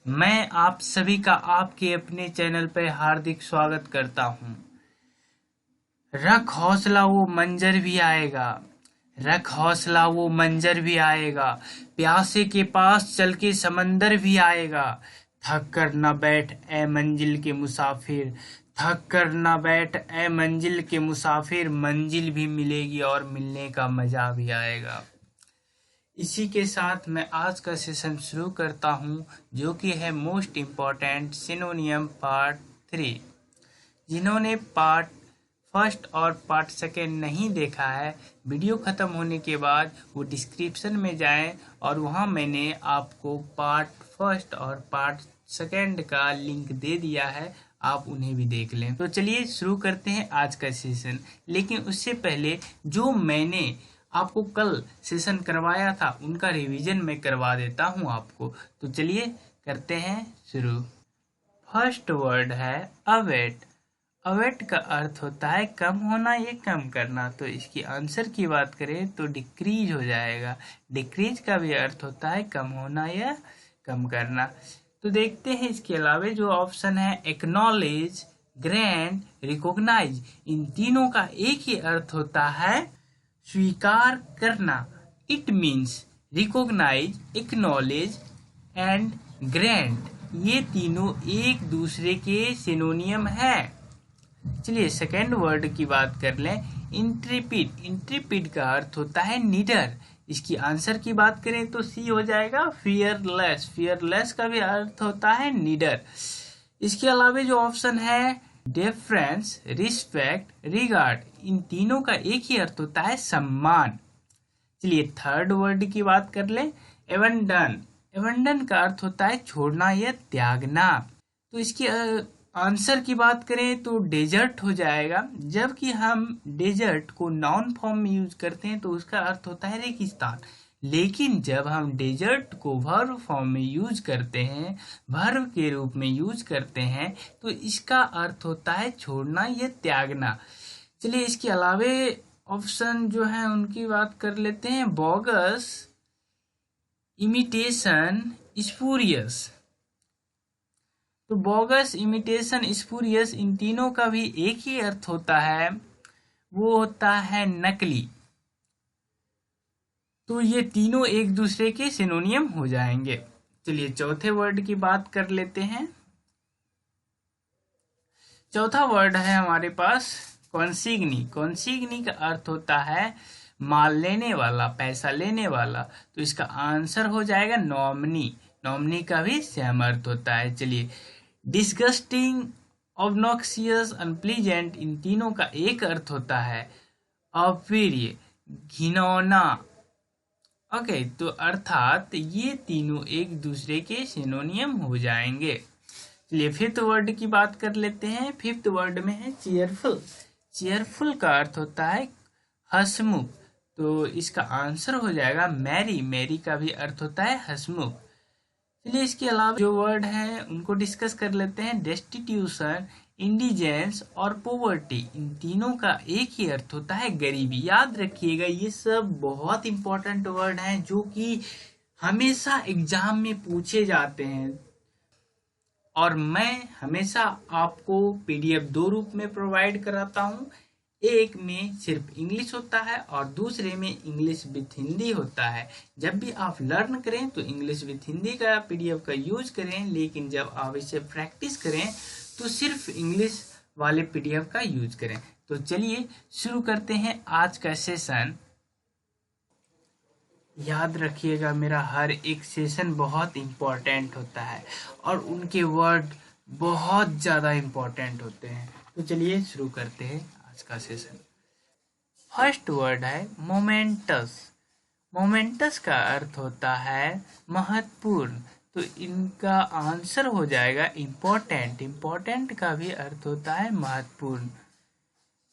मैं आप सभी का आपके अपने चैनल पर हार्दिक स्वागत करता हूँ। रख हौसला वो मंजर भी आएगा, रख हौसला वो मंजर भी आएगा, प्यासे के पास चल के समंदर भी आएगा। थक कर न बैठ ए मंजिल के मुसाफिर, थक कर न बैठ ए मंजिल के मुसाफिर, मंजिल भी मिलेगी और मिलने का मजा भी आएगा। इसी के साथ मैं आज का सेशन शुरू करता हूँ, जो कि है मोस्ट इम्पॉर्टेंट सिनोनियम पार्ट 3। जिन्होंने पार्ट फर्स्ट और पार्ट सेकेंड नहीं देखा है, वीडियो ख़त्म होने के बाद वो डिस्क्रिप्शन में जाएं और वहाँ मैंने आपको पार्ट फर्स्ट और पार्ट सेकेंड का लिंक दे दिया है, आप उन्हें भी देख लें। तो चलिए शुरू करते हैं आज का सेशन। लेकिन उससे पहले जो मैंने आपको कल सेशन करवाया था उनका रिवीजन मैं करवा देता हूँ आपको। तो चलिए करते हैं शुरू। फर्स्ट वर्ड है अवेट। अवेट का अर्थ होता है कम होना या कम करना। तो इसकी आंसर की बात करें तो डिक्रीज हो जाएगा। डिक्रीज का भी अर्थ होता है कम होना या कम करना। तो देखते हैं इसके अलावा जो ऑप्शन है एक्नॉलेज, ग्रैंड, रिकॉग्नाइज, इन तीनों का एक ही अर्थ होता है स्वीकार करना। It means recognise, acknowledge and grant, ये तीनों एक दूसरे के सिनोनियम है। चलिए सेकेंड वर्ड की बात कर लें, इंट्रीपिड। इंट्रीपिड का अर्थ होता है निडर। इसकी आंसर की बात करें तो सी हो जाएगा फियरलेस। फियरलेस का भी अर्थ होता है निडर। इसके अलावा जो ऑप्शन है डिफरेंस, रिस्पेक्ट, रिगार्ड, इन तीनों का एक ही अर्थ होता है सम्मान। चलिए थर्ड वर्ड की बात कर लें, एवंडन। एवंडन का अर्थ होता है छोड़ना या त्यागना। तो इसकी आंसर की बात करें तो डेजर्ट हो जाएगा। जबकि हम डेजर्ट को नाउन फॉर्म में यूज करते हैं तो उसका अर्थ होता है रेगिस्तान। लेकिन जब हम डेजर्ट को वर्ब फॉर्म में यूज करते हैं, वर्ब के रूप में यूज करते हैं, तो इसका अर्थ होता है छोड़ना या त्यागना। चलिए इसके अलावे ऑप्शन जो है उनकी बात कर लेते हैं, बोगस, इमिटेशन, स्पूरियस। तो बोगस, इमिटेशन, स्पूरियस, इन तीनों का भी एक ही अर्थ होता है, वो होता है नकली। तो ये तीनों एक दूसरे के सिनोनियम हो जाएंगे। चलिए चौथे वर्ड की बात कर लेते हैं। चौथा वर्ड है हमारे पास कॉन्सिग्नी। कॉन्सिग्नी का अर्थ होता है माल लेने वाला, पैसा लेने वाला। तो इसका आंसर हो जाएगा नॉमिनी। नॉमिनी का भी सेम अर्थ होता है। चलिए डिस्गस्टिंग, ऑब्नॉक्सियस, अनप्लीजेंट, इन तीनों का एक अर्थ होता है अप्रिय, घिनौना। ओके, तो अर्थात ये तीनों एक दूसरे के सिनोनियम हो जाएंगे। चलिए फिफ्थ वर्ड की बात कर लेते हैं। फिफ्थ वर्ड में है चीयरफुल। चीयरफुल का अर्थ होता है हंसमुख। तो इसका आंसर हो जाएगा मैरी। मैरी का भी अर्थ होता है हंसमुख। चलिए इसके अलावा जो वर्ड है उनको डिस्कस कर लेते हैं। डेस्टिट्यूशन, इंडिजेंस और पोवर्टी, इन तीनों का एक ही अर्थ होता है गरीबी। याद रखिएगा ये सब बहुत इंपॉर्टेंट वर्ड हैं जो कि हमेशा एग्जाम में पूछे जाते हैं। और मैं हमेशा आपको पीडीएफ दो रूप में प्रोवाइड कराता हूँ। एक में सिर्फ इंग्लिश होता है और दूसरे में इंग्लिश विथ हिंदी होता है। जब भी आप लर्न करें तो इंग्लिश विथ हिंदी का पीडीएफ का यूज करें, लेकिन जब आप इसे प्रैक्टिस करें तो सिर्फ इंग्लिश वाले पीडीएफ का यूज करें। तो चलिए शुरू करते हैं आज का सेशन। याद रखिएगा मेरा हर एक सेशन बहुत इम्पोर्टेंट होता है और उनके वर्ड बहुत ज़्यादा इम्पोर्टेंट होते हैं। तो चलिए शुरू करते हैं आज का सेशन। फर्स्ट वर्ड है मोमेंटस। मोमेंटस का अर्थ होता है महत्वपूर्ण। तो इनका आंसर हो जाएगा इम्पोर्टेंट। इम्पोर्टेंट का भी अर्थ होता है महत्वपूर्ण।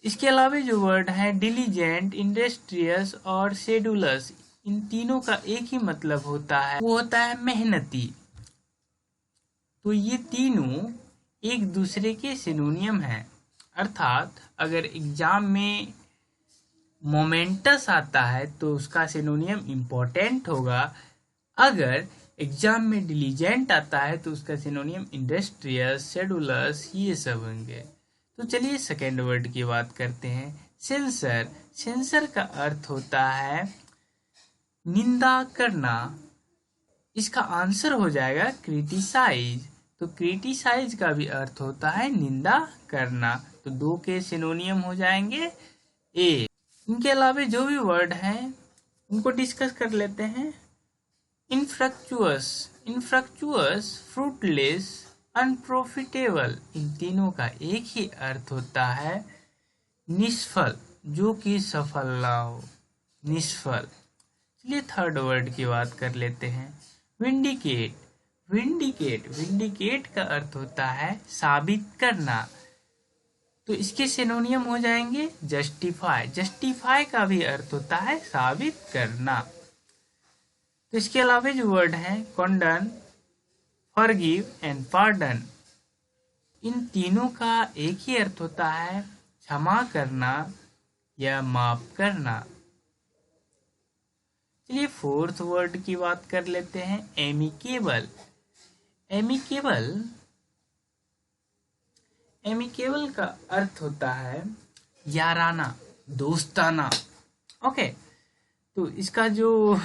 इसके अलावा जो वर्ड है डिलीजेंट, इंडस्ट्रियस और शेड्यूलस, इन तीनों का एक ही मतलब होता है, वो होता है मेहनती। तो ये तीनों एक दूसरे के सिनोनियम हैं। अर्थात अगर एग्जाम में मोमेंटस आता है तो उसका सिनोनियम इम्पोर्टेंट होगा। अगर एग्जाम में डिलीजेंट आता है तो उसका सिनोनियम इंडस्ट्रियस, शेड्यूलस, ये सब होंगे। तो चलिए सेकेंड वर्ड की बात करते हैं, सेंसर। सेंसर का अर्थ होता है निंदा करना। इसका आंसर हो जाएगा क्रिटिसाइज। तो क्रिटिसाइज का भी अर्थ होता है निंदा करना। तो दो के सिनोनियम हो जाएंगे ए। इनके अलावा जो भी वर्ड हैं उनको डिस्कस कर लेते हैं। इनफ्रक्चुअस, इनफ्रक्चुअस, फ्रूटलेस, अनप्रॉफिटेबल, इन तीनों का एक ही अर्थ होता है निष्फल, जो कि सफल ना हो, निष्फल। चलिए थर्ड वर्ड की बात कर लेते हैं, विंडिकेट। विंडिकेट, विंडिकेट का अर्थ होता है साबित करना। तो इसके सिनोनियम हो जाएंगे जस्टिफाई। जस्टिफाई का भी अर्थ होता है साबित करना। तो इसके अलावा जो वर्ड हैं कॉन्डन, फॉरगिव एंड पार्डन, इन तीनों का एक ही अर्थ होता है क्षमा करना या माफ करना। चलिए फोर्थ वर्ड की बात कर लेते हैं, एमिकेबल। एमिकेबल, एमिकेबल का अर्थ होता है याराना, दोस्ताना। ओके, तो इसका जो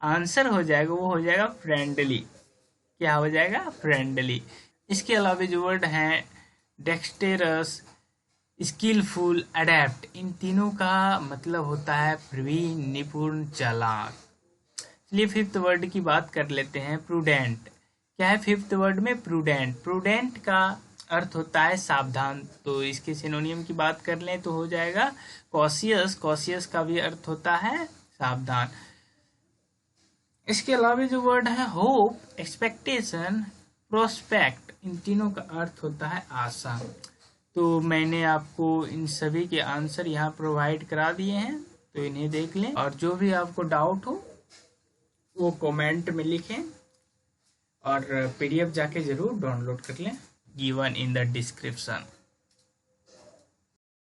आंसर हो जाएगा वो हो जाएगा फ्रेंडली। क्या हो जाएगा? फ्रेंडली। इसके अलावा जो वर्ड हैं डेक्सटेरस, स्किलफुल, अडेप्ट, इन तीनों का मतलब होता है प्रवीण, निपुण, चालाक। चलिए फिफ्थ वर्ड की बात कर लेते हैं, प्रूडेंट। क्या है फिफ्थ वर्ड में? प्रूडेंट। प्रूडेंट का अर्थ होता है सावधान। तो इसके सिनोनियम की बात कर लें तो हो जाएगा कॉशियस। कॉशियस का भी अर्थ होता है सावधान। इसके अलावा जो वर्ड है होप, एक्सपेक्टेशन, प्रोस्पेक्ट, इन तीनों का अर्थ होता है आशा। तो मैंने आपको इन सभी के आंसर यहाँ प्रोवाइड करा दिए हैं, तो इन्हें देख लें और जो भी आपको डाउट हो वो कमेंट में लिखें और पीडीएफ जाके जरूर डाउनलोड कर लें, गिवन इन द डिस्क्रिप्शन।